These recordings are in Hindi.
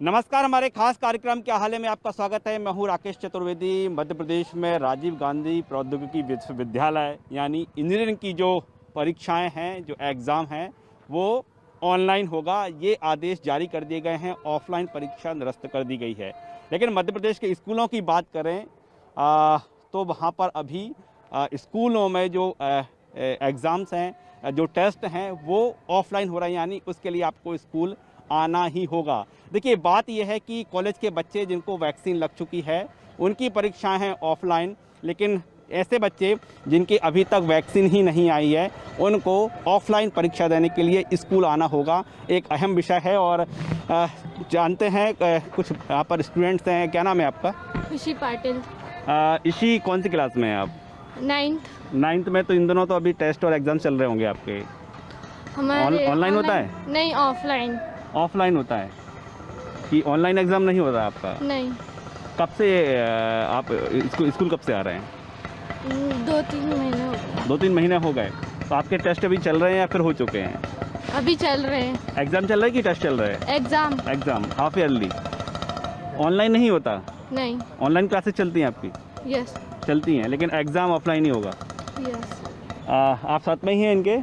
नमस्कार, हमारे खास कार्यक्रम क्या हाल है में आपका स्वागत है। मैं हूँ राकेश चतुर्वेदी। मध्य प्रदेश में राजीव गांधी प्रौद्योगिकी विश्वविद्यालय यानी इंजीनियरिंग की जो परीक्षाएं हैं, जो एग्ज़ाम हैं, वो ऑनलाइन होगा। ये आदेश जारी कर दिए गए हैं। ऑफलाइन परीक्षा निरस्त कर दी गई है। लेकिन मध्य प्रदेश के स्कूलों की बात करें तो वहाँ पर अभी स्कूलों में जो एग्ज़ाम्स हैं, जो टेस्ट हैं, वो ऑफलाइन हो रहे हैं, यानी उसके लिए आपको स्कूल आना ही होगा। देखिए, बात यह है कि कॉलेज के बच्चे जिनको वैक्सीन लग चुकी है उनकी परीक्षाएं हैं ऑफलाइन, लेकिन ऐसे बच्चे जिनकी अभी तक वैक्सीन ही नहीं आई है उनको ऑफलाइन परीक्षा देने के लिए स्कूल आना होगा। एक अहम विषय है और जानते हैं कुछ यहाँ पर स्टूडेंट्स हैं। क्या नाम है आपका? ईशी पाटिल। ईशी, कौन सी क्लास में हैं आप? 9th में। तो इन दोनों तो अभी टेस्ट और एग्ज़ाम चल रहे होंगे आपके। हमारे ऑनलाइन होता है? नहीं, ऑफलाइन। ऑफलाइन होता है कि ऑनलाइन एग्ज़ाम नहीं होता आपका? नहीं। कब से आप स्कूल कब से आ रहे हैं? 2-3 महीने हो गए। 2-3 महीने हो गए। तो आपके टेस्ट अभी चल रहे हैं या फिर हो चुके हैं? अभी चल रहे हैं। एग्ज़ाम चल रहा है कि टेस्ट चल रहा है? Exam half yearly. ऑनलाइन नहीं होता? नहीं। ऑनलाइन क्लासेस चलती हैं आपकी? यस। चलती हैं, लेकिन एग्ज़ाम ऑफलाइन ही होगा। यस। आप साथ में ही हैं इनके?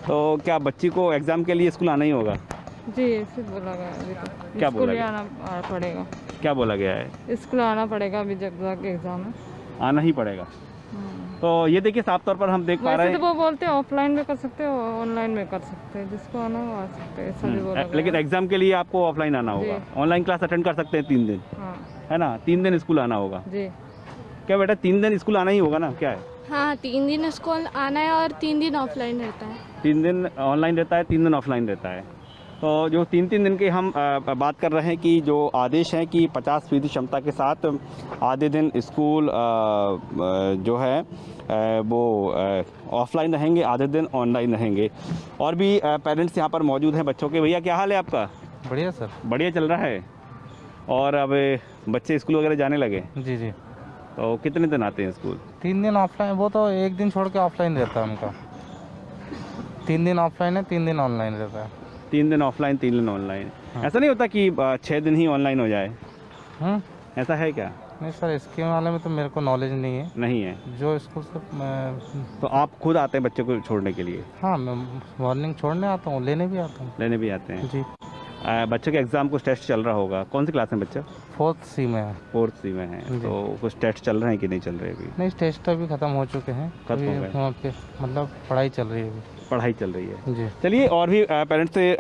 तो क्या बच्ची को एग्ज़ाम के लिए स्कूल आना ही होगा? जी, ऐसे बोला गया अभी तो। क्या बोला स्कूल गया? आना पड़ेगा। क्या बोला गया है? स्कूल आना पड़ेगा अभी जब तक एग्जाम है। आना ही पड़ेगा। तो ये देखिए, साफ तौर पर हम देख पा रहे वैसे हैं। तो वो बोलते हैं ऑफलाइन में कर सकते हो, ऑनलाइन में कर सकते हैं, जिसको आना हो आ सकते हैं, ऐसा भी बोला गया। लेकिन एग्ज़ाम के लिए आपको ऑफलाइन आना होगा। ऑनलाइन क्लास अटेंड कर सकते हैं 3 दिन, हाँ है ना? 3 दिन स्कूल आना होगा। जी। क्या बेटा, 3 दिन स्कूल आना ही होगा ना? क्या है? हाँ, 3 दिन स्कूल आना है और 3 दिन ऑफलाइन रहता है। 3 दिन ऑनलाइन रहता है, 3 दिन ऑफलाइन रहता है। तो जो 3-3 दिन की हम बात कर रहे हैं कि जो आदेश है कि 50% क्षमता के साथ आधे दिन स्कूल जो है वो ऑफलाइन रहेंगे, आधे दिन ऑनलाइन रहेंगे। और भी पेरेंट्स यहाँ पर मौजूद हैं बच्चों के। भैया, क्या हाल है आपका? बढ़िया सर। बढ़िया चल रहा है। और अब बच्चे स्कूल वगैरह जाने लगे? जी जी। तो कितने दिन आते हैं स्कूल? 3 दिन ऑफलाइन, वो तो एक दिन छोड़ के ऑफलाइन रहता है उनका। 3 दिन ऑफलाइन है, 3 दिन ऑनलाइन रहता है। 3 दिन ऑफलाइन, 3 दिन ऑनलाइन। हाँ। ऐसा नहीं होता कि 6 दिन ही ऑनलाइन हो जाए? ऐसा है क्या? नहीं सर, इसके वाले में तो मेरे को नॉलेज नहीं है। नहीं है? जो स्कूल से तो आप खुद आते हैं बच्चे को छोड़ने के लिए? हाँ, मैं मॉर्निंग छोड़ने आता हूँ, लेने भी आता हूँ। लेने भी आते हैं? जी। बच्चे के एग्ज़ाम कुछ टेस्ट चल रहा होगा। कौन सी क्लास में बच्चा? 4th C में है। 4th C में है। जी। तो कुछ टेस्ट चल रहे हैं कि नहीं चल रहे अभी? नहीं, टेस्ट अभी ख़त्म हो चुके हैं। खत्म हो गए? वहाँ पे मतलब पढ़ाई चल रही है अभी। पढ़ाई चल रही है। जी। चलिए, और भी पेरेंट्स से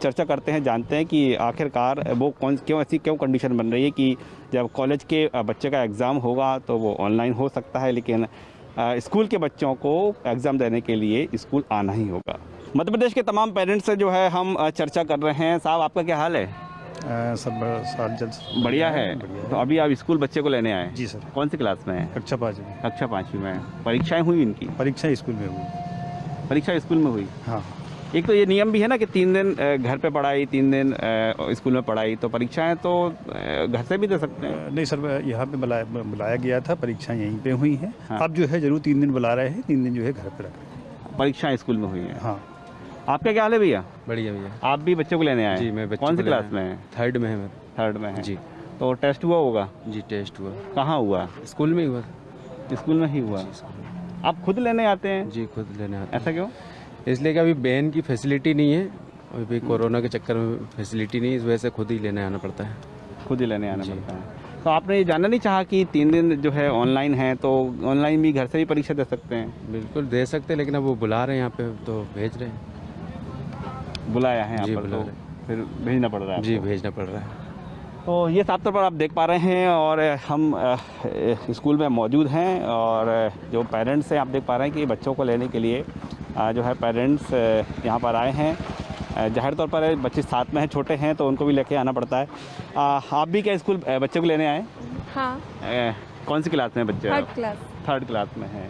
चर्चा करते हैं, जानते हैं कि आखिरकार वो क्यों कंडीशन बन रही है कि जब कॉलेज के बच्चे का एग्ज़ाम होगा तो वो ऑनलाइन हो सकता है, लेकिन स्कूल के बच्चों को एग्ज़ाम देने के लिए स्कूल आना ही होगा। मध्य प्रदेश के तमाम पेरेंट्स से जो है हम चर्चा कर रहे हैं। साहब, आपका क्या हाल है? सब बढ़िया है। तो अभी आप स्कूल बच्चे को लेने आए? जी सर। कौन सी क्लास में है? कक्षा 5 में। कक्षा 5वीं में। परीक्षाएं हुई इनकी? परीक्षा स्कूल में हुई। परीक्षा स्कूल में हुई? हाँ। एक तो ये नियम भी है ना कि 3 दिन घर पे पढ़ाई, 3 दिन स्कूल में पढ़ाई। तो परीक्षाएं तो घर से भी दे सकते हैं? नहीं सर, यहाँ पे बुलाया गया था, परीक्षाएं यहीं पे हुई हैं। हाँ। अब जो है जरूर 3 दिन बुला रहे हैं, 3 दिन जो है घर पे रख रहे हैं। परीक्षाएं स्कूल में हुई हैं? हाँ। आपका क्या हाल है भैया? बढ़िया भैया। आप भी बच्चे को लेने आए? जी, मैं बच्चे कौन सी को लेने क्लास में है? 3rd में है मैं। 3rd में है जी। तो टेस्ट हुआ होगा? जी, टेस्ट हुआ। कहाँ हुआ? स्कूल में ही हुआ। स्कूल में ही हुआ? आप खुद लेने आते हैं? जी, खुद लेने आते ऐसा क्यों? हैं। इसलिए कि अभी बैन की फैसिलिटी नहीं है, अभी कोरोना के चक्कर में फैसिलिटी नहीं है, इस वजह से खुद ही लेने आना पड़ता है। खुद ही लेने आना पड़ता है। तो आपने ये जानना नहीं चाहा कि 3 दिन जो है ऑनलाइन है, तो ऑनलाइन भी घर से ही परीक्षा दे सकते हैं? बिल्कुल दे सकते हैं, लेकिन अब वो बुला रहे हैं यहाँ पे तो भेज रहे हैं। बुलाया है यहाँ जी, पर, बुला तो रहे फिर भेजना पड़ रहा है जी, आपको। भेजना पड़ रहा है। तो ये साफ तौर पर आप देख पा रहे हैं। और हम स्कूल में मौजूद हैं और जो पेरेंट्स हैं, आप देख पा रहे हैं कि बच्चों को लेने के लिए जो है पेरेंट्स यहाँ पर आए हैं। जाहिर तौर पर बच्चे साथ में हैं, छोटे हैं, तो उनको भी लेके आना पड़ता है। आप भी क्या स्कूल बच्चे को लेने आए? हाँ। कौन सी क्लास में बच्चे? 3rd class. 3rd क्लास में है।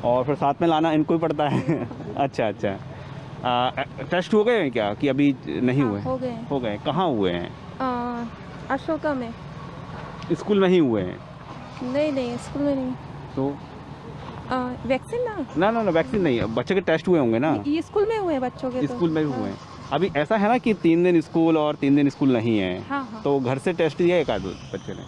और फिर साथ में लाना इनको ही पड़ता है? अच्छा अच्छा। टेस्ट हो गए हैं क्या कि अभी नहीं हुए? हो गए। हो गए। कहाँ हुए हैं? अशोका में। स्कूल में ही हुए हैं? नहीं, स्कूल में नहीं। तो वैक्सीन ना। ना वैक्सीन नहीं है, बच्चे के टेस्ट हुए होंगे ना? ये स्कूल में हुए हैं बच्चों के? स्कूल में भी हुए हैं। अभी ऐसा है ना कि 3 दिन स्कूल और 3 दिन स्कूल नहीं है, हाँ हाँ। तो घर से टेस्ट दिया एक आध बच्चे ने?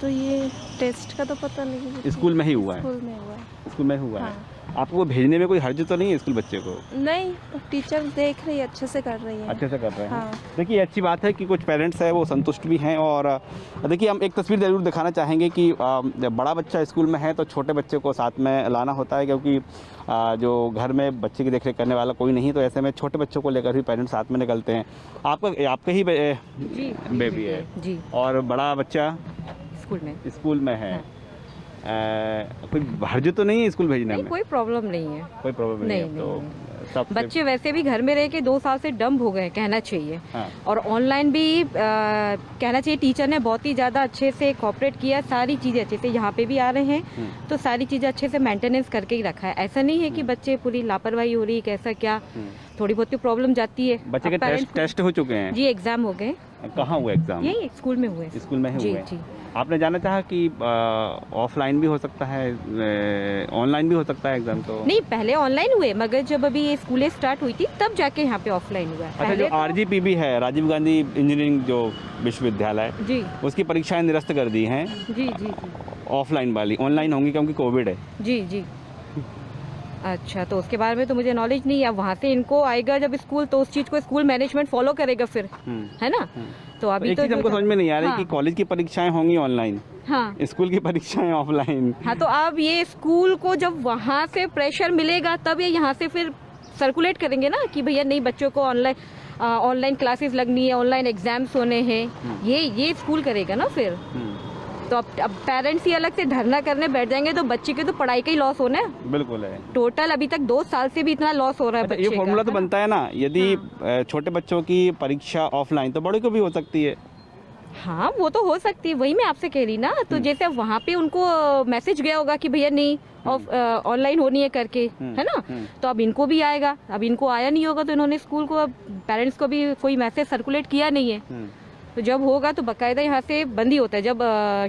तो ये टेस्ट का तो पता नहीं। स्कूल में ही हुआ है? स्कूल में हुआ है। स्कूल में हुआ हाँ। है। आपको भेजने में कोई हर्ज तो नहीं है स्कूल बच्चे को? नहीं, टीचर देख रही है, अच्छे से कर रही है। अच्छे से कर रहे हैं। हाँ। देखिए अच्छी बात है कि कुछ पेरेंट्स हैं वो संतुष्ट भी हैं। और देखिए हम एक तस्वीर ज़रूर दिखाना चाहेंगे कि जब बड़ा बच्चा स्कूल में है तो छोटे बच्चे को साथ में लाना होता है, क्योंकि जो घर में बच्चे की देखरेख करने वाला कोई नहीं, तो ऐसे में छोटे बच्चों को लेकर भी पेरेंट्स साथ में निकलते हैं। आपके ही बेबी है जी, और बड़ा बच्चा स्कूल में है। कोई हर्ज तो नहीं है स्कूल भेजने नहीं में? कोई प्रॉब्लम नहीं है। कोई प्रॉब्लम नहीं है। नहीं, तो सब बच्चे वैसे भी घर में रह के 2 साल से डम्प हो गए कहना चाहिए। हाँ। और ऑनलाइन भी कहना चाहिए टीचर ने बहुत ही ज़्यादा अच्छे से कोऑपरेट किया, सारी चीज़ें अच्छे से यहाँ पे भी आ रहे हैं तो सारी चीज़ें अच्छे से मेंटेनेंस करके ही रखा है। ऐसा नहीं है कि बच्चे पूरी लापरवाही हो रही है, कैसा क्या थोड़ी बहुत की प्रॉब्लम जाती है। बच्चे के टेस्ट हो चुके हैं? जी, एग्जाम हो गए। कहाँ हुए एग्जाम? यही स्कूल में हुए। स्कूल में ही जी हुए। जी। आपने जाना चाहा कि ऑफलाइन भी हो सकता है, ऑनलाइन भी हो सकता है एग्जाम? तो नहीं, पहले ऑनलाइन हुए, मगर जब अभी ये स्कूलें स्टार्ट हुई थी तब जाके यहाँ पे ऑफलाइन हुआ। अच्छा, पहले जो तो- आरजीपीबी है, राजीव गांधी इंजीनियरिंग जो विश्वविद्यालय, जी उसकी परीक्षाएं निरस्त कर दी हैं। जी जी जी ऑफलाइन वाली ऑनलाइन होंगी क्योंकि कोविड है। जी जी। अच्छा, तो उसके बारे में तो मुझे नॉलेज नहीं है। वहाँ से इनको आएगा जब स्कूल तो उस चीज़ को स्कूल मैनेजमेंट फॉलो करेगा फिर, है ना? तो अभी एक तो चीज हमको समझ में नहीं आ रही हाँ। कि कॉलेज की परीक्षाएं होंगी ऑनलाइन, हाँ स्कूल की परीक्षाएं ऑफलाइन। हाँ, तो अब ये स्कूल को जब वहाँ से प्रेशर मिलेगा तब ये यहाँ से फिर सर्कुलेट करेंगे ना कि भैया नहीं, बच्चों को ऑनलाइन क्लासेस लगनी है, ऑनलाइन एग्जाम्स होने हैं। ये स्कूल करेगा ना फिर। तो अब पेरेंट्स ही अलग से धरना करने बैठ जाएंगे तो बच्चे के तो पढ़ाई का ही लॉस होना है। बिल्कुल है। टोटल अभी तक 2 साल से भी इतना लॉस हो रहा है अच्छा, बच्चे ये फॉर्मूला तो का। बनता है ना, यदि छोटे बच्चों की परीक्षा ऑफलाइन तो बड़े को भी हो सकती है। हाँ, वो तो हो सकती है, वही मैं आपसे कह रही ना। तो जैसे वहाँ पे उनको मैसेज गया होगा कि भैया नहीं ऑनलाइन होनी है करके, है ना? तो अब इनको भी आएगा। अब इनको आया नहीं होगा तो इन्होंने स्कूल को, अब पेरेंट्स को भी कोई मैसेज सर्कुलेट किया नहीं है। तो जब होगा तो बाकायदा यहाँ से बंद ही होता है। जब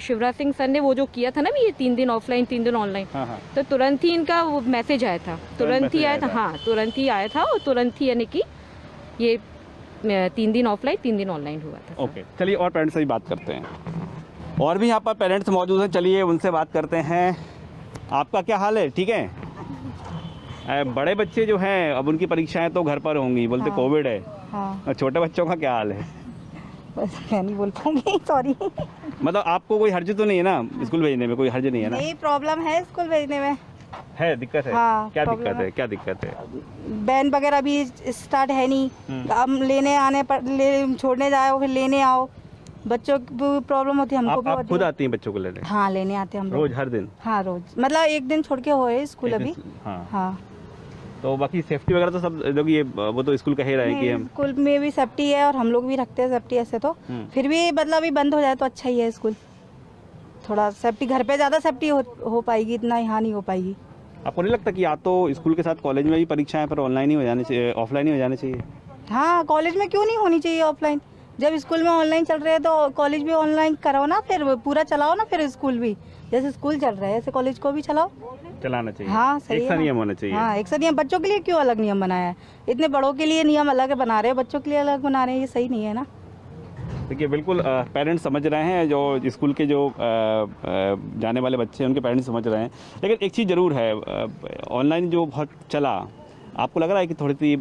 शिवराज सिंह सर ने वो जो किया था ना भी, ये 3 दिन ऑफलाइन 3 दिन ऑनलाइन, तो तुरंत ही इनका वो मैसेज आया था, तुरंत ही आया था। हाँ, तुरंत ही आया था और तुरंत ही यानी कि ये 3 दिन ऑफलाइन 3 दिन ऑनलाइन हुआ था। ओके, चलिए और पेरेंट्स से भी बात करते हैं। और भी यहाँ पर पेरेंट्स मौजूद हैं, चलिए उनसे बात करते हैं। आपका क्या हाल है? ठीक है। बड़े बच्चे जो हैं अब उनकी परीक्षाएं तो घर पर होंगी, बोलते कोविड है। हाँ, छोटे बच्चों का क्या हाल है? बस मैं नहीं बोल पाऊंगी, सॉरी। मतलब आपको कोई हर्ज तो नहीं है ना स्कूल भेजने में? कोई हर्ज नहीं है ना? नहीं, प्रॉब्लम है स्कूल भेजने में। है दिक्कत है? हाँ, क्या problem दिक्कत है? है। क्या दिक्कत है? बैन वगैरह भी स्टार्ट है नहीं। हम लेने आने पर छोड़ने जाओ फिर लेने आओ, बच्चों की प्रॉब्लम होती है, हमको भी आप होती खुद है। आती हैं बच्चों को लेने? हाँ, लेने आते हैं हम लोग रोज, हर दिन? हाँ, रोज, मतलब एक दिन छोड़ के होए स्कूल एक अभी। दिन? हाँ। हाँ, तो बाकी सेफ्टी वगैरह तो सब लोग ये वो तो स्कूल कह ही रहे हैं कि नहीं, हम स्कूल में भी सेफ्टी है और हम लोग भी रखते हैं सेफ्टी ऐसे तो। फिर भी मतलब अभी बंद हो जाए तो अच्छा ही है स्कूल। थोड़ा सेफ्टी घर पे ज़्यादा सेफ्टी हो पाएगी, इतना यहाँ नहीं हो पाएगी। आपको नहीं लगता कि या तो स्कूल के साथ कॉलेज में भी परीक्षाएं पर ऑनलाइन ही हो जानी चाहिए, ऑफलाइन ही हो जानी चाहिए? हाँ, कॉलेज में क्यों नहीं होनी चाहिए ऑफलाइन? जब स्कूल में ऑनलाइन चल रहे हैं तो कॉलेज भी ऑनलाइन कराओ ना, फिर पूरा चलाओ ना। फिर स्कूल भी जैसे स्कूल चल रहा है ऐसे कॉलेज को भी चलाओ, चलाना चाहिए। हाँ, सही एक सा है ना? नियम होना चाहिए। हाँ, एक सा नियम। बच्चों के लिए क्यों अलग नियम बनाया है? इतने बड़ों के लिए नियम अलग बना रहे हैं, बच्चों के लिए अलग बना रहे हैं, ये सही नहीं है ना। देखिए बिल्कुल पेरेंट्स समझ रहे हैं, जो स्कूल के जो जाने वाले बच्चे हैं उनके पेरेंट्स समझ रहे हैं। लेकिन एक चीज़ ज़रूर है, ऑनलाइन जो बहुत चला, आपको लग रहा है कि थोड़ी सी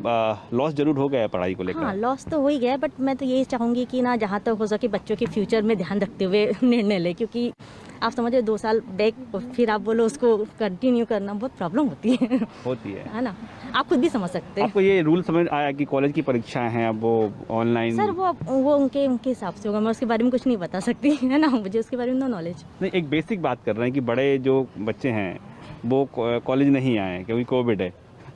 लॉस जरूर हो गया है पढ़ाई को लेकर? हाँ, लॉस तो हो ही गया, बट मैं तो यही चाहूँगी कि ना जहाँ तक हो सके बच्चों के फ्यूचर में ध्यान रखते हुए निर्णय ले, क्योंकि आप समझे 2 साल बैक फिर आप बोलो उसको कंटिन्यू करना बहुत प्रॉब्लम होती है ना? आप खुद भी समझ सकते हैं। आपको ये रूल समझ आया कि कॉलेज की परीक्षाएं हैं अब वो ऑनलाइन? सर वो उनके हिसाब से होगा, मैं उसके बारे में कुछ नहीं बता सकती, है ना? मुझे उसके बारे में नो नॉलेज नहीं। एक बेसिक बात कर रहे हैं कि बड़े जो बच्चे हैं वो कॉलेज नहीं आए क्योंकि कोविड है,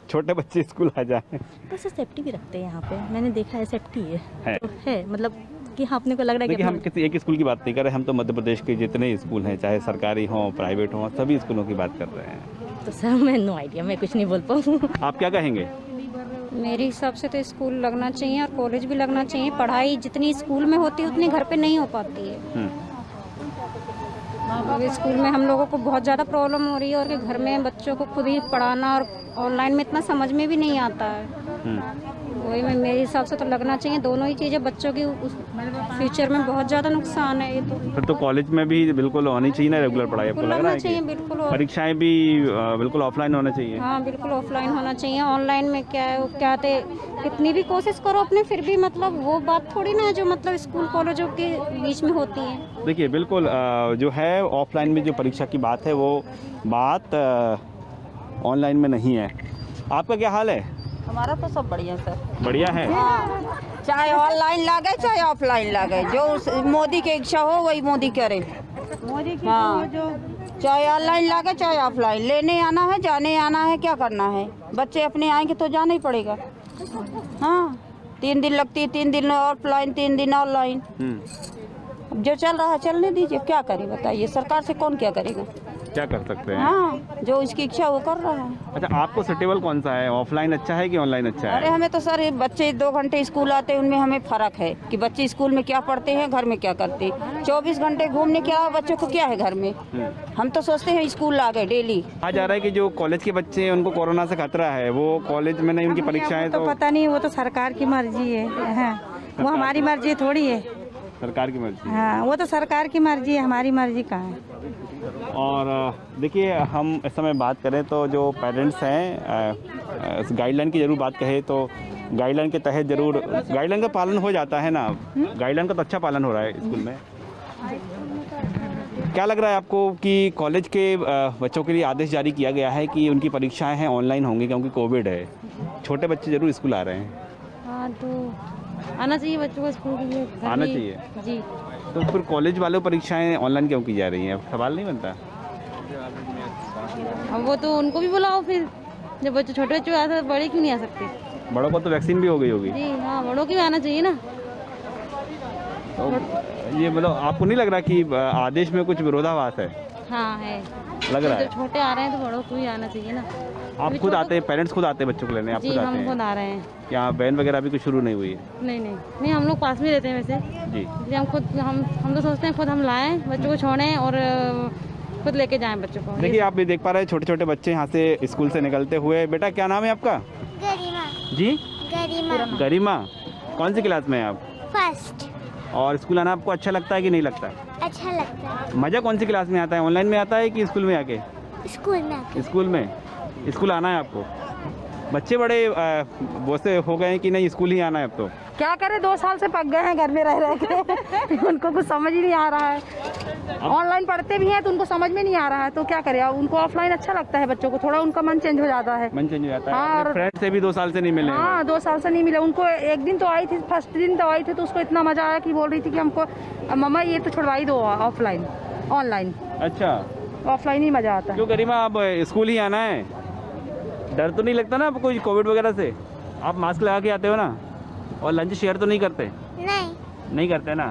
छोटे बच्चे स्कूल आ जाए। बस सेफ्टी भी रखते हैं यहाँ पे, मैंने देखा है सेफ्टी है। तो है, मतलब कि हाँ, अपने को लग रहा है देखिए हम किसी एक स्कूल की बात नहीं कर रहे, हम तो मध्य प्रदेश के जितने स्कूल हैं, चाहे सरकारी हों प्राइवेट हों, सभी स्कूलों की बात कर रहे हैं। तो सर मैं नो आइडिया, मैं कुछ नहीं बोल पाऊँ। आप क्या कहेंगे? मेरे हिसाब से तो स्कूल लगना चाहिए और कॉलेज भी लगना चाहिए। पढ़ाई जितनी स्कूल में होती है उतनी घर पे नहीं हो पाती है। अब स्कूल में हम लोगों को बहुत ज़्यादा प्रॉब्लम हो रही है और कि घर में बच्चों को खुद ही पढ़ाना और ऑनलाइन में इतना समझ में भी नहीं आता है। वही में मेरे हिसाब से तो लगना चाहिए दोनों ही चीज़ें, बच्चों की फ्यूचर में बहुत ज़्यादा नुकसान है ये तो। फिर तो कॉलेज में भी बिल्कुल होनी चाहिए ना रेगुलर पढ़ाई, आपको लग रहा लगना है चाहिए कि बिल्कुल। परीक्षाएं भी बिल्कुल ऑफलाइन होना चाहिए? हाँ बिल्कुल ऑफलाइन होना चाहिए। ऑनलाइन में क्या है, क्या थे कितनी भी कोशिश करो अपने, फिर भी मतलब वो बात थोड़ी ना है जो मतलब स्कूल कॉलेजों के बीच में होती है। देखिए बिल्कुल जो है ऑफलाइन में जो परीक्षा की बात है वो बात ऑनलाइन में नहीं है। आपका क्या हाल है? हमारा तो सब बढ़िया सर। बढ़िया है। चाहे ऑनलाइन लागे चाहे ऑफलाइन लागे, जो मोदी की इच्छा हो वही मोदी करे। मोदी की जो चाहे ऑनलाइन लागे चाहे ऑफलाइन, लेने आना है जाने आना है, क्या करना है, बच्चे अपने आएंगे तो जाना ही पड़ेगा। हाँ 3 दिन लगती है, 3 दिन ऑफलाइन 3 दिन ऑनलाइन। अब जो चल रहा है चलने दीजिए, क्या करें बताइए, सरकार से कौन क्या करेगा, क्या कर सकते हैं? हाँ जो इसकी इच्छा वो कर रहा है। अच्छा आपको सुटेबल कौन सा है, ऑफलाइन अच्छा है कि ऑनलाइन अच्छा अरे है? हमें तो सर बच्चे 2 घंटे स्कूल आते हैं, उनमें हमें फर्क है कि बच्चे स्कूल में क्या पढ़ते हैं, घर में क्या करते हैं। 24 घंटे घूमने के अलावा बच्चों को क्या है घर में। हम तो सोचते हैं स्कूल आ गए डेली। कहा जा रहा है कि जो कॉलेज के बच्चे हैं उनको कोरोना से खतरा है, वो कॉलेज में नहीं, उनकी परीक्षाएं तो पता नहीं, वो तो सरकार की मर्जी है। हाँ, वो हमारी मर्जी थोड़ी है। सरकार की मर्जी। हाँ वो तो सरकार की मर्जी है, हमारी मर्जी कहाँ है। और देखिए हम इस समय बात करें तो जो पेरेंट्स हैं इस गाइडलाइन की ज़रूर बात कहें तो गाइडलाइन के तहत ज़रूर गाइडलाइन का पालन हो जाता है ना। गाइडलाइन का तो अच्छा पालन हो रहा है स्कूल में। क्या लग रहा है आपको कि कॉलेज के बच्चों के लिए आदेश जारी किया गया है कि उनकी परीक्षाएं हैं ऑनलाइन होंगी क्योंकि कोविड है, छोटे बच्चे ज़रूर स्कूल आ रहे हैं? हाँ तो आना चाहिए बच्चों को स्कूल के लिए, आना चाहिए जी। तो फिर कॉलेज वालों परीक्षाएं ऑनलाइन क्यों की जा रही हैं? सवाल नहीं बनता? अब वो तो उनको भी बुलाओ फिर, जब बच्चे छोटे बच्चे आते बड़े क्यों नहीं आ सकते? बड़ों को तो वैक्सीन भी हो गई होगी। जी हाँ बड़ों की भी आना चाहिए ना। तो ये मतलब आपको नहीं लग रहा कि आदेश में कुछ विरोधाभास है? हाँ है, लग रहा जब है। छोटे आ रहे हैं तो बड़ों को भी आना चाहिए ना। आप खुद आते हैं, पेरेंट्स खुद आते हैं बच्चों को लेने? आप जी खुद आते हम हैं? खुद आ रहे हैं। यहाँ वैन वगैरह भी कुछ शुरू नहीं हुई है? नहीं हम लोग पास में रहते हैं वैसे जी। इसलिए हम तो सोचते हैं खुद हम लाएं बच्चों को, छोड़ें और खुद लेके जाएं बच्चों को। देखिए आप भी देख पा रहे हैं छोटे छोटे बच्चे यहाँ से स्कूल से निकलते हुए। बेटा क्या नाम है आपका? गरिमा। जी गरिमा। गरिमा। कौन सी क्लास में है आप? फर्स्ट। और स्कूल आना आपको अच्छा लगता है कि नहीं लगता? अच्छा लगता है। मज़ा कौन सी क्लास में आता है, ऑनलाइन में आता है कि स्कूल में आके? स्कूल में आके। स्कूल में। स्कूल आना है आपको? बच्चे बड़े वो से हो गए हैं कि नहीं स्कूल ही आना है अब तो? क्या करें, 2 साल से पक गए हैं घर में रह के। उनको कुछ समझ ही नहीं आ रहा है। ऑनलाइन पढ़ते भी हैं तो उनको समझ में नहीं आ रहा है, तो क्या करें। उनको ऑफलाइन अच्छा लगता है, बच्चों को थोड़ा उनका मन चेंज हो जाता है। मन चेंज हो जाता है। हाँ, अपने फ्रेंड से भी 2 साल से नहीं मिले? हाँ 2 साल से नहीं मिले उनको। एक दिन तो आई थी, फर्स्ट दिन तो आई थी तो उसको इतना मजा आया कि बोल रही थी कि हमको मम्मा ये तो छुड़वाई दो ऑफलाइन ऑनलाइन। अच्छा ऑफलाइन ही मजा आता है। क्यों गरिमा, अब स्कूल ही आना है? डर तो नहीं लगता ना आपको कोई कोविड वगैरह से? आप मास्क लगा के आते हो ना? और लंच शेयर तो नहीं करते? नहीं करते ना।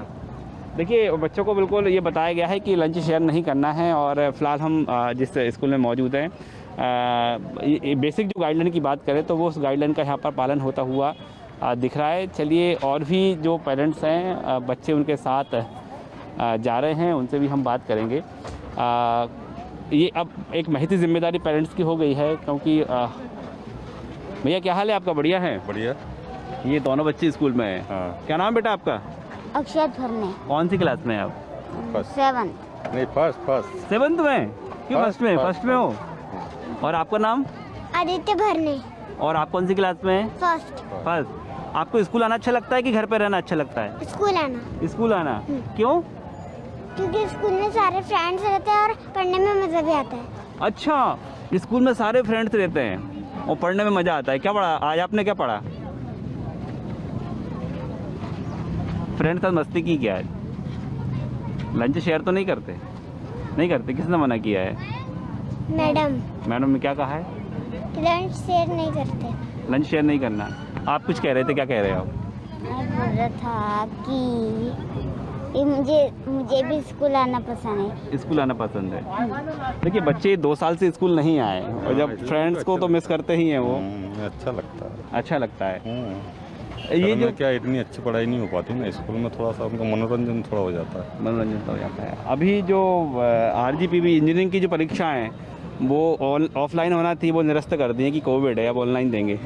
देखिए बच्चों को बिल्कुल ये बताया गया है कि लंच शेयर नहीं करना है। और फिलहाल हम जिस स्कूल में मौजूद हैं बेसिक जो गाइडलाइन की बात करें तो वो उस गाइडलाइन का यहाँ पर पालन होता हुआ दिख रहा है। चलिए और भी जो पेरेंट्स हैं बच्चे उनके साथ जा रहे हैं उनसे भी हम बात करेंगे। ये अब एक महती जिम्मेदारी पेरेंट्स की हो गई है क्योंकि भैया क्या हाल है आपका? बढ़िया है? बढ़िया। ये दोनों बच्चे स्कूल में हैं। हाँ। क्या नाम बेटा आपका? अक्षत भरने। कौन सी क्लास में हैं आप? 7th। नहीं फर्स्ट। 7th में? क्यों फर्स्ट में? फर्स्ट में हो? और आपका नाम? आदित्य भरने। और आप कौन सी क्लास में हैं? फर्स्ट। आपको स्कूल आना अच्छा लगता है कि घर पे रहना अच्छा लगता है? स्कूल आना। स्कूल आना क्यों? क्योंकि स्कूल में सारे फ्रेंड्स रहते हैं और पढ़ने में मज़ा भी आता है। अच्छा स्कूल में सारे फ्रेंड्स रहते हैं और पढ़ने में मज़ा आता है। क्या पढ़ा आज आपने? क्या पढ़ा? फ्रेंड्स साथ मस्ती की क्या है? लंच शेयर तो नहीं करते? नहीं करते? किसने मना किया है? मैडम ने क्या कहा है? लंच शेयर नहीं करते। लंच शेयर नहीं करना। आप कुछ कह रहे थे, क्या कह रहे हो आप? मैं बोल रहा था कि मुझे भी स्कूल आना पसंद है। स्कूल आना पसंद है। देखिए बच्चे 2 साल से स्कूल नहीं आए और जब फ्रेंड्स को तो मिस करते ही हैं वो। अच्छा लगता है। अच्छा लगता है। ये जो क्या इतनी अच्छी पढ़ाई नहीं हो पाती ना स्कूल में, थोड़ा सा उनका मनोरंजन थोड़ा हो जाता है। मनोरंजन हो जाता है। अभी जो RGPV इंजीनियरिंग की जो परीक्षाएं वो ऑफलाइन होना थी, वो निरस्त कर दिए कि कोविड है, अब ऑनलाइन देंगे।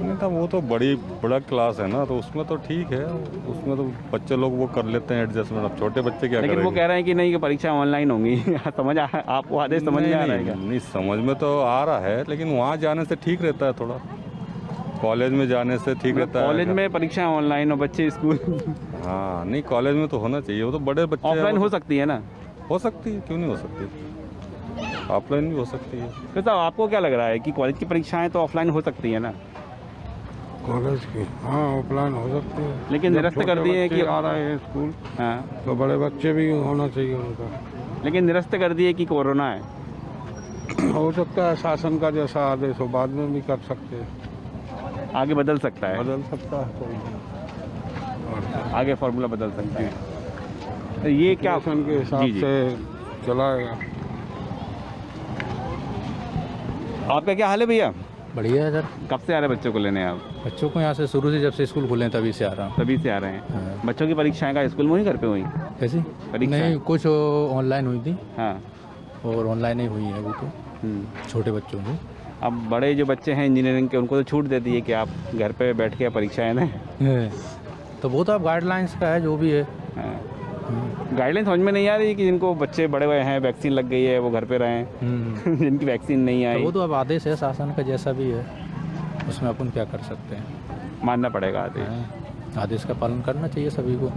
नहीं था, वो तो बड़ा क्लास है ना, तो उसमें तो ठीक है, उसमें तो बच्चे लोग वो कर लेते हैं एडजस्टमेंट। अब छोटे बच्चे क्या लेकिन वो कह रहे हैं कि नहीं, कि परीक्षा ऑनलाइन होंगी। समझ आपको आदेश समझ में आ रहा है क्या? नहीं, समझ में तो आ रहा है, लेकिन वहाँ जाने से ठीक रहता है थोड़ा, कॉलेज में जाने से ठीक रहता है। कॉलेज में परीक्षाएं ऑनलाइन और बच्चे स्कूल। हाँ नहीं, कॉलेज में तो होना चाहिए, वो तो बड़े बच्चे। ऑफलाइन हो सकती है ना? हो सकती है, क्यों नहीं हो सकती, ऑफलाइन भी हो सकती है। तो साहब आपको क्या लग रहा है कि कॉलेज की परीक्षाएं तो ऑफलाइन हो सकती है ना? कॉलेज की हाँ ऑफलाइन हो सकती है, लेकिन निरस्त कर दिए कि आ रहे हैं स्कूल, हाँ, तो बड़े बच्चे भी होना चाहिए उनका। लेकिन निरस्त कर दिए कि कोरोना है। हो सकता है शासन का जैसा आदेश हो, बाद में भी कर सकते हैं, आगे बदल सकता है, बदल सकता है कोई, आगे फॉर्मूला बदल सकता है। तो ये क्या शासन के हिसाब जी, जी। से चलाएगा। आपका क्या हाल है भैया? बढ़िया है सर। कब से आ रहे हैं बच्चों को लेने आप? बच्चों को यहाँ से शुरू से, जब से स्कूल खुले हैं तभी से आ रहा हूँ। तभी से आ रहे हैं। हाँ। बच्चों की परीक्षाएं का स्कूल में ही घर पे हुई? कैसी परीक्षा? नहीं, कुछ ऑनलाइन हुई थी। हाँ, और ऑनलाइन ही हुई है वो तो छोटे बच्चों की। अब बड़े जो बच्चे हैं इंजीनियरिंग के, उनको तो छूट दे दी है कि आप घर पे बैठ के परीक्षाएं दें। तो वो तो अब गाइडलाइंस का है, जो भी है। गाइडलाइन समझ में नहीं आ रही कि जिनको बच्चे बड़े हुए हैं, वैक्सीन लग गई है, वो घर पे रहें, जिनकी वैक्सीन नहीं आई। तो वो तो अब आदेश है शासन का, जैसा भी है उसमें अपन क्या कर सकते हैं, मानना पड़ेगा आदेश। आदेश का पालन करना चाहिए सभी को।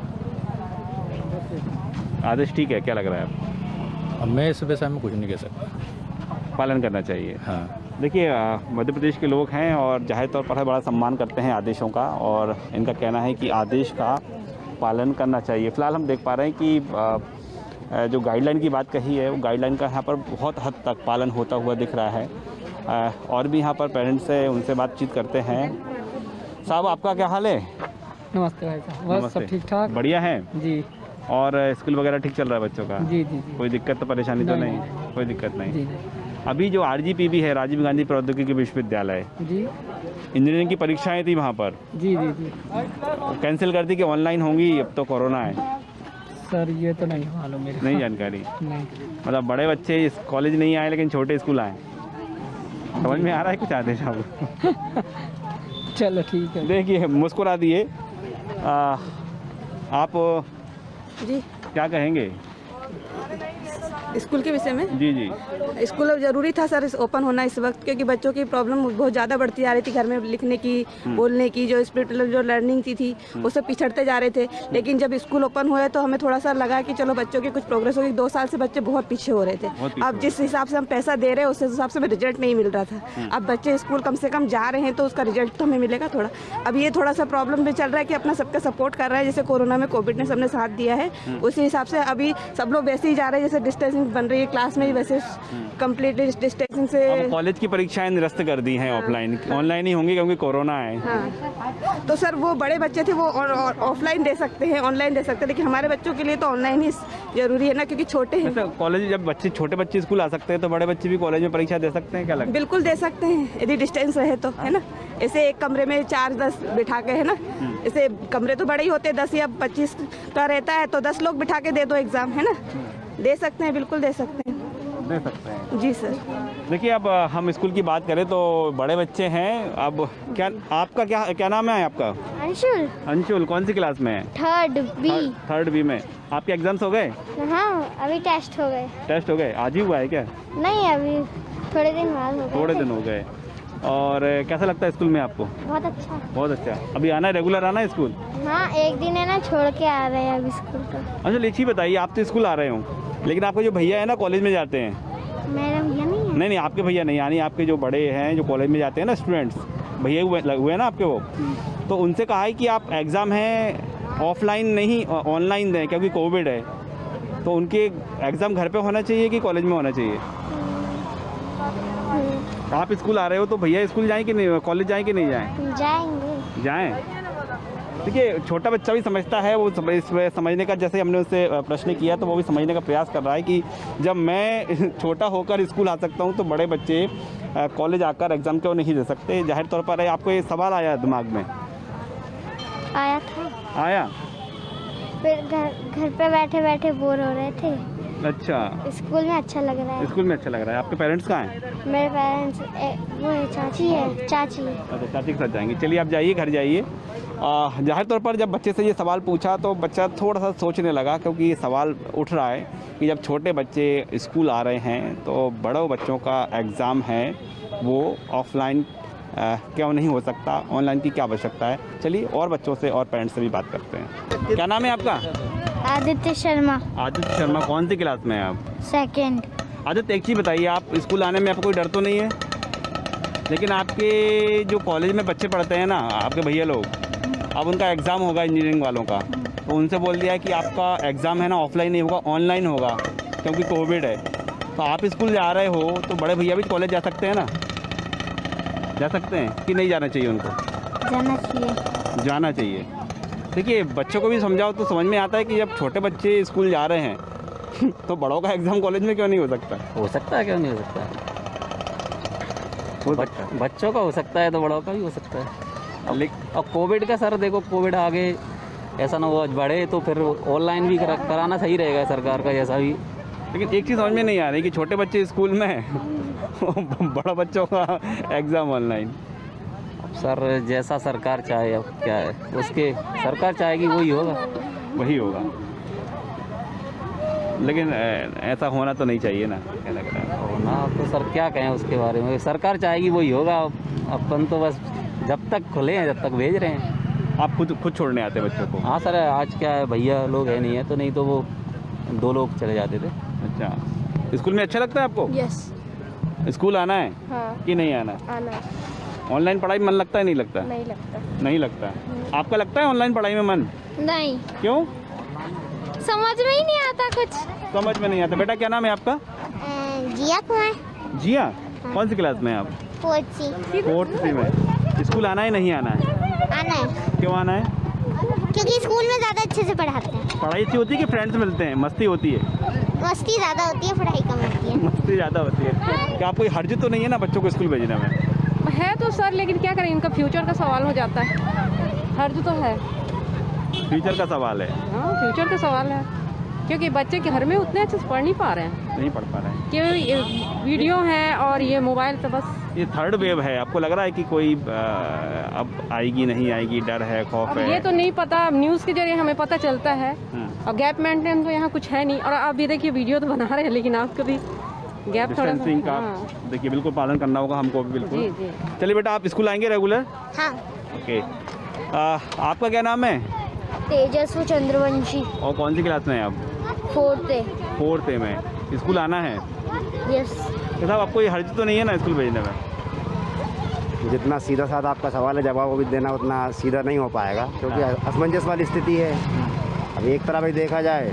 आदेश ठीक है, क्या लग रहा है आपको? अब मैं इस विषय में कुछ नहीं कह सकता। पालन करना चाहिए। हाँ, देखिए मध्य प्रदेश के लोग हैं और जाहिर तौर पर बड़ा सम्मान करते हैं आदेशों का, और इनका कहना है कि आदेश का पालन करना चाहिए। फ़िलहाल हम देख पा रहे हैं कि जो गाइडलाइन की बात कही है, वो गाइडलाइन का यहाँ पर बहुत हद तक पालन होता हुआ दिख रहा है। और भी यहाँ पर पेरेंट्स है, उनसे बातचीत करते हैं। साहब आपका क्या हाल है? नमस्ते भाई साहब, बस सब ठीक ठाक, बढ़िया है जी। और स्कूल वगैरह ठीक चल रहा है बच्चों का? जी जी जी। कोई दिक्कत तो परेशानी तो नहीं? कोई दिक्कत नहीं। जी। अभी जो RGPV है, राजीव गांधी प्रौद्योगिकी विश्वविद्यालय, जी, इंजीनियरिंग की परीक्षाएं थी वहाँ पर, जी जी जी, कैंसिल कर दी कि ऑनलाइन होंगी, अब तो कोरोना है। सर ये तो नहीं मालूम मेरे, नहीं जानकारी। नहीं। मतलब बड़े बच्चे इस कॉलेज नहीं आए, लेकिन छोटे स्कूल आए। समझ में आ रहा है कुछ आदेश आपको? चलो ठीक है। देखिए मुस्कुरा दिए। आप जी क्या कहेंगे स्कूल के विषय में? जी जी। स्कूल अब जरूरी था सर ओपन होना इस वक्त, क्योंकि बच्चों की प्रॉब्लम बहुत ज़्यादा बढ़ती जा रही थी। घर में लिखने की, बोलने की जो स्पिरिट जो लर्निंग थी वो सब पिछड़ते जा रहे थे। लेकिन जब स्कूल ओपन हुए तो हमें थोड़ा सा लगा कि चलो बच्चों की कुछ प्रोग्रेस होगी। 2 साल से बच्चे बहुत पीछे हो रहे थे। अब जिस हिसाब से हम पैसा दे रहे हैं, उस हिसाब से हमें रिजल्ट नहीं मिल रहा था। अब बच्चे स्कूल कम से कम जा रहे हैं तो उसका रिजल्ट तो हमें मिलेगा थोड़ा। अब ये थोड़ा सा प्रॉब्लम भी चल रहा है कि अपना सबका सपोर्ट कर रहा है। जैसे कोरोना में कोविड ने सबने साथ दिया है, उसी हिसाब से अभी सब लोग वैसे ही जा रहे हैं जैसे डिस्टेंसिंग बन रही है क्लास में, वैसे कंप्लीटली डिस्टेंसिंग से। अब कॉलेज की परीक्षाएं निरस्त कर दी हैं, ऑफलाइन ऑनलाइन ही होंगी क्योंकि कोरोना है। हाँ, तो सर वो बड़े बच्चे थे वो ऑफलाइन दे सकते हैं, ऑनलाइन दे सकते हैं, लेकिन हमारे बच्चों के लिए तो ऑनलाइन ही जरूरी है ना, क्योंकि छोटे हैं। तो कॉलेज जब छोटे बच्चे स्कूल आ सकते हैं तो बड़े बच्चे भी कॉलेज में परीक्षा दे सकते हैं, क्या लगता है? बिल्कुल दे सकते हैं यदि डिस्टेंस रहे तो, है ना। ऐसे एक कमरे में 4-10 बिठा के, है ना, ऐसे कमरे तो बड़े ही होते हैं, 10 या 25 का रहता है, तो 10 लोग बिठा के दे दो एग्जाम, है ना। दे सकते हैं, बिल्कुल दे सकते हैं। दे सकते हैं जी सर। देखिए अब हम स्कूल की बात करें तो बड़े बच्चे हैं। अब क्या आपका क्या नाम है आपका? अंशुल। अंशुल कौन सी क्लास में है? 3rd B में। आपके एग्जाम्स हो गए? हाँ, अभी टेस्ट हो गए। टेस्ट हो गए? आज ही हुआ है क्या? नहीं, अभी थोड़े दिन बाद हो गए। थोड़े दिन हो गए। और कैसा लगता है स्कूल में आपको? बहुत अच्छा। बहुत अच्छा। अभी आना है, रेगुलर आना है स्कूल? हाँ, एक दिन है ना छोड़ के आ रहे हैं अभी स्कूल का। अच्छा लीची बताइए, आप तो स्कूल आ रहे हो, लेकिन आपके जो भैया है ना कॉलेज में जाते हैं? मेरा भैया नहीं है। नहीं, आपके भैया नहीं, यानी आपके जो बड़े हैं जो कॉलेज में जाते हैं ना स्टूडेंट्स, भैया हुए हैं ना आपके वो, तो उनसे कहा है कि आप एग्ज़ाम हैं ऑफलाइन नहीं ऑनलाइन दें क्योंकि कोविड है। तो उनके एग्ज़ाम घर पे होना चाहिए कि कॉलेज में होना चाहिए? आप स्कूल आ रहे हो तो भैया स्कूल जाएं कि नहीं, कॉलेज जाएं कि नहीं जाएं? जाएंगे। जाएं। देखिए छोटा बच्चा भी समझता है, वो समझने का, जैसे हमने उससे प्रश्न किया तो वो भी समझने का प्रयास कर रहा है कि जब मैं छोटा होकर स्कूल आ सकता हूँ तो बड़े बच्चे कॉलेज आकर एग्ज़ाम क्यों नहीं दे सकते। जाहिर तौर पर आपको ये सवाल आया दिमाग में? आया था। आया? फिर घर पे बैठे बैठे बोर हो रहे थे अच्छा, स्कूल में अच्छा लग रहा है। स्कूल में अच्छा लग रहा है। आपके पेरेंट्स कहाँ हैं? मेरे पेरेंट्स वो है चाची है, चाची। अच्छा, चाची के साथ जाएंगे। चलिए आप जाइए, घर जाइए। जाहिर तौर पर जब बच्चे से ये सवाल पूछा तो बच्चा थोड़ा सा सोचने लगा, क्योंकि ये सवाल उठ रहा है कि जब छोटे बच्चे स्कूल आ रहे हैं तो बड़ों बच्चों का एग्ज़ाम है वो ऑफलाइन क्यों नहीं हो सकता, ऑनलाइन की क्या आवश्यकता है। चलिए और बच्चों से और पेरेंट्स से भी बात करते हैं। क्या नाम है आपका? आदित्य शर्मा। आदित्य शर्मा, कौन सी क्लास में हैं आप? सेकंड। आदित्य, एक चीज़ बताइए, आप स्कूल आने में आपको कोई डर तो नहीं है? लेकिन आपके जो कॉलेज में बच्चे पढ़ते हैं ना, आपके भैया लोग, अब उनका एग्ज़ाम होगा इंजीनियरिंग वालों का, तो उनसे बोल दिया है कि आपका एग्ज़ाम है ना ऑफलाइन नहीं होगा, ऑनलाइन होगा, क्योंकि कोविड है। तो आप स्कूल जा रहे हो तो बड़े भैया भी कॉलेज जा सकते हैं ना? जा सकते हैं कि नहीं जाना चाहिए उनको? जाना चाहिए। जाना चाहिए। देखिए, बच्चों को भी समझाओ तो समझ में आता है कि जब छोटे बच्चे स्कूल जा रहे हैं तो बड़ों का एग्ज़ाम कॉलेज में क्यों नहीं हो सकता? हो सकता है, क्यों नहीं हो सकता है? बच्चों का हो सकता है तो बड़ों का भी हो सकता है। अब कोविड का सर देखो, कोविड आगे ऐसा ना हो बढ़े तो फिर ऑनलाइन भी कराना सही रहेगा सरकार का जैसा भी। लेकिन एक चीज़ समझ में नहीं आ रही कि छोटे बच्चे स्कूल में बड़ा बच्चों का एग्ज़ाम ऑनलाइन। अब सर जैसा सरकार चाहे, अब क्या है, उसके सरकार चाहेगी वही होगा। वही होगा, लेकिन ऐसा होना तो नहीं चाहिए ना, क्या लग रहा है? होना तो सर क्या कहें उसके बारे में, सरकार चाहेगी वही होगा। अपन तो बस जब तक खुले हैं जब तक भेज रहे हैं। आप खुद छोड़ने आते हैं बच्चों को? हाँ सर, आज क्या है, भैया लोग है नहीं है, तो नहीं तो वो 2 लोग चले जाते थे। अच्छा, स्कूल में अच्छा लगता है आपको? यस। स्कूल आना है कि नहीं आना? आना। ऑनलाइन पढ़ाई में मन लगता है नहीं लगता? नहीं लगता। नहीं लगता। आपका लगता है ऑनलाइन पढ़ाई में मन? नहीं। क्यों? समझ में ही नहीं आता कुछ। समझ में नहीं आता। बेटा क्या नाम है आपका? जिया कुमार। जिया, कौन सी क्लास में है आप? 4th में। स्कूल आना है नहीं आना है? आना है। क्यों आना है? क्योंकि स्कूल में ज़्यादा अच्छे से पढ़ाते हैं। पढ़ाई अच्छी होती है कि फ्रेंड्स मिलते हैं, मस्ती होती है? मस्ती ज़्यादा होती है, पढ़ाई कम होती है। मस्ती ज़्यादा होती है। क्या आप कोई हर्ज तो नहीं है ना बच्चों को स्कूल भेजने में? है तो सर, लेकिन क्या करें, इनका फ्यूचर का सवाल हो जाता है। हर्ज तो है। फ्यूचर का सवाल है? हाँ, फ्यूचर का सवाल है, क्योंकि बच्चे घर में उतने अच्छे से पढ़ नहीं पा रहे हैं। नहीं पढ़ पा रहे हैं कि वीडियो है और ये मोबाइल तो बस। ये थर्ड वेव है, आपको लग रहा है कि कोई अब आएगी नहीं आएगी, डर है, खौफ है? ये तो नहीं पता, न्यूज़ के जरिए हमें पता चलता है। और गैप मेंटेन तो यहाँ कुछ है नहीं। और आप भी देखिए, वीडियो तो बना रहे हैं, लेकिन आपको भी गैप थोड़ा डिस्टेंसिंग का देखिए बिल्कुल पालन करना होगा हमको भी, बिल्कुल। जी जी। चलिए बेटा, आप स्कूल आएंगे रेगुलर? हाँ। ओके। आपका क्या नाम है? तेजस्वी चंद्रवंशी। और कौन सी क्लास में है आप? 4th में। स्कूल आना है? यस। तो साहब आपको ये हर्ज तो नहीं है ना स्कूल भेजने में? जितना सीधा साधा आपका सवाल है, जवाब भी देना उतना सीधा नहीं हो पाएगा, क्योंकि असमंजस वाली स्थिति है। अब एक तरह भी देखा जाए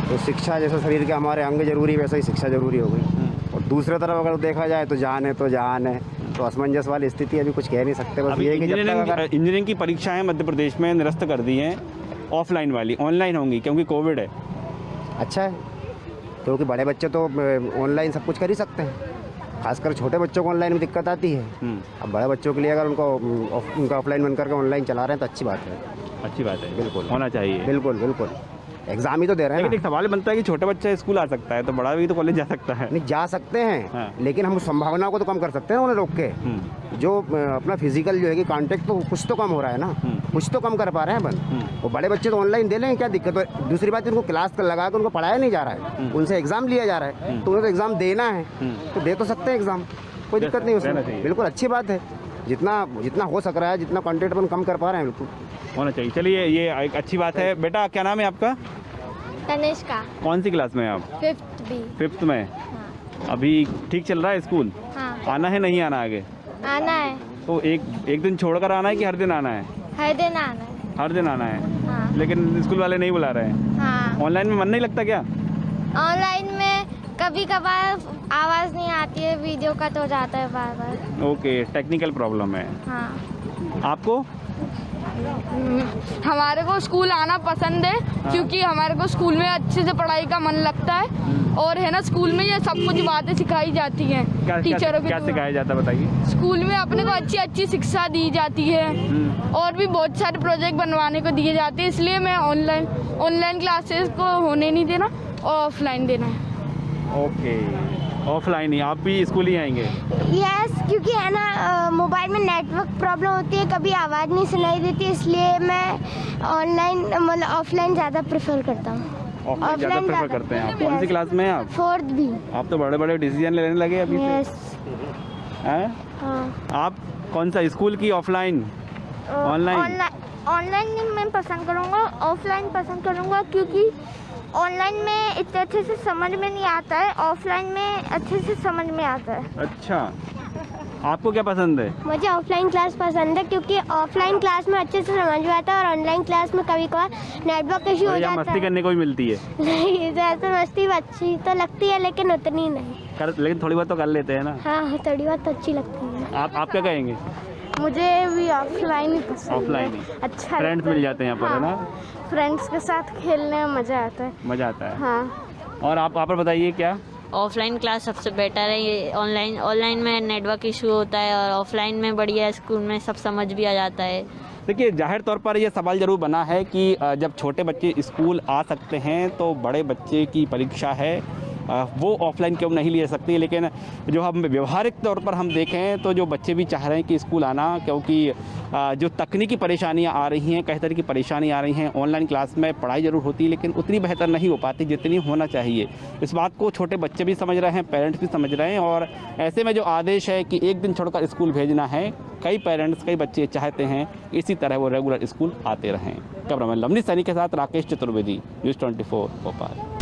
तो शिक्षा जैसे शरीर के हमारे अंग जरूरी, वैसे ही शिक्षा जरूरी हो गई। और दूसरे तरफ अगर देखा जाए तो जान है तो जहान है। तो असमंजस वाली स्थिति अभी कुछ कह नहीं सकते। बस ये कि इंजीनियरिंग की परीक्षाएं मध्य प्रदेश में निरस्त कर दी हैं, ऑफलाइन वाली, ऑनलाइन होंगी क्योंकि कोविड है। अच्छा है, क्योंकि बड़े बच्चे तो ऑनलाइन सब कुछ कर ही सकते हैं, खासकर छोटे बच्चों को ऑनलाइन में दिक्कत आती है। अब बड़े बच्चों के लिए अगर उनका ऑफलाइन बन करके ऑनलाइन चला रहे हैं तो अच्छी बात है। अच्छी बात है, बिल्कुल होना चाहिए। बिल्कुल बिल्कुल, एग्जाम ही तो दे रहे हैं। लेकिन एक सवाल बनता है कि छोटे बच्चा स्कूल आ सकता है तो बड़ा भी तो कॉलेज जा सकता है? नहीं, जा सकते हैं। हाँ। लेकिन हम संभावनाओं को तो कम कर सकते हैं उन्हें रोक के। जो अपना फिजिकल जो है कि कांटेक्ट तो कुछ तो कम हो रहा है ना, कुछ तो कम कर पा रहे हैं अपन। वो बड़े बच्चे तो ऑनलाइन दे लेंगे, क्या दिक्कत है? दूसरी बात, उनको क्लास लगा कर उनको पढ़ाया नहीं जा रहा है, उनसे एग्जाम लिया जा रहा है, तो उन्हें तो एग्जाम देना है, तो दे तो सकते हैं एग्जाम, कोई दिक्कत नहीं उसमें। बिल्कुल अच्छी बात है, जितना हो सक रहा है, जितना कॉन्टेक्ट अपन कम कर पा रहे हैं, बिल्कुल होना चाहिए। चलिए, ये एक अच्छी बात है। बेटा क्या नाम है आपका? तनिष्का। कौन सी क्लास में है आप? 5th में। हाँ। अभी ठीक चल रहा है स्कूल? हाँ। आना है नहीं आना आगे? आना है। तो एक दिन छोड़कर आना है कि हर दिन आना है? हर दिन आना है। हर दिन आना है। हाँ। लेकिन स्कूल वाले नहीं बुला रहे हैं? हाँ। ऑनलाइन में मन नहीं लगता क्या? ऑनलाइन में कभी कभार आवाज़ नहीं आती है, वीडियो कट हो जाता है बार बार। ओके, टेक्निकल प्रॉब्लम है। हाँ। आपको? हमारे को स्कूल आना पसंद है। हाँ। क्योंकि हमारे को स्कूल में अच्छे से पढ़ाई का मन लगता है, और है ना, स्कूल में ये सब कुछ बातें सिखाई जाती हैं टीचरों के। क्या सिखाया जाता है बताइए? स्कूल में अपने को अच्छी अच्छी शिक्षा दी जाती है, और भी बहुत सारे प्रोजेक्ट बनवाने को दिए जाते हैं। इसलिए मैं ऑनलाइन क्लासेस को होने नहीं देना, और ऑफलाइन देना है। ओके, ऑफलाइन ही, आप भी स्कूल ही आएंगे? यस, क्योंकि है ना मोबाइल में नेटवर्क प्रॉब्लम होती है, कभी आवाज़ नहीं सुनाई देती, इसलिए मैं ऑनलाइन मतलब ऑफलाइन ज़्यादा प्रेफर करता हूँ। ऑफलाइन ज़्यादा प्रेफर करते हैं आप? कौन सी क्लास में हैं आप? 4th भी। आप तो बड़े बड़े डिसीजन लेने लगे अभी से। यस। हैं? हाँ। आप कौन सा, स्कूल की ऑफलाइन? ऑनलाइन? ऑनलाइन मैं पसंद करूँगा, ऑफलाइन पसंद करूँगा, क्योंकि ऑनलाइन में इतने अच्छे से समझ में नहीं आता है, ऑफलाइन में अच्छे से समझ में आता है। अच्छा, आपको क्या पसंद है? मुझे ऑफलाइन क्लास पसंद है, क्योंकि ऑफलाइन क्लास में अच्छे से समझ में आता है और ऑनलाइन क्लास में कभी कभार नेटवर्क इशू हो जाता है। मस्ती करने को भी मिलती है? नहीं, ज़्यादा मस्ती अच्छी तो लगती है, लेकिन उतनी नहीं। लेकिन थोड़ी बहुत तो कर लेते हैं ना? हाँ, थोड़ी बहुत तो अच्छी लगती है। आप क्या कहेंगे? मुझे भी ऑफलाइन ही पसंद है। ऑफलाइन ही अच्छा, फ्रेंड्स मिल जाते हैं यहाँ पर, है ना? फ्रेंड्स के साथ खेलने में मज़ा आता है। मज़ा आता है। हाँ। और आप बताइए क्या? ऑफलाइन क्लास सबसे बेटर है। ये ऑनलाइन में नेटवर्क इशू होता है, और ऑफलाइन में बढ़िया, स्कूल में सब समझ भी आ जाता है। देखिए, जाहिर तौर पर यह सवाल ज़रूर बना है कि जब छोटे बच्चे स्कूल आ सकते हैं तो बड़े बच्चे की परीक्षा है वो ऑफलाइन क्यों नहीं ले सकती। लेकिन जो हम व्यवहारिक तौर पर हम देखें तो जो बच्चे भी चाह रहे हैं कि स्कूल आना, क्योंकि जो तकनीकी परेशानियां आ रही हैं, कई तरह की परेशानी आ रही हैं। ऑनलाइन क्लास में पढ़ाई ज़रूर होती है, लेकिन उतनी बेहतर नहीं हो पाती जितनी होना चाहिए। इस बात को छोटे बच्चे भी समझ रहे हैं, पेरेंट्स भी समझ रहे हैं, और ऐसे में जो आदेश है कि एक दिन छोड़कर स्कूल भेजना है, कई पेरेंट्स, कई बच्चे चाहते हैं इसी तरह वो रेगुलर स्कूल आते रहें। कैमरामैन लवनी सैनी के साथ राकेश चतुर्वेदी, न्यूज़ 24 भोपाल।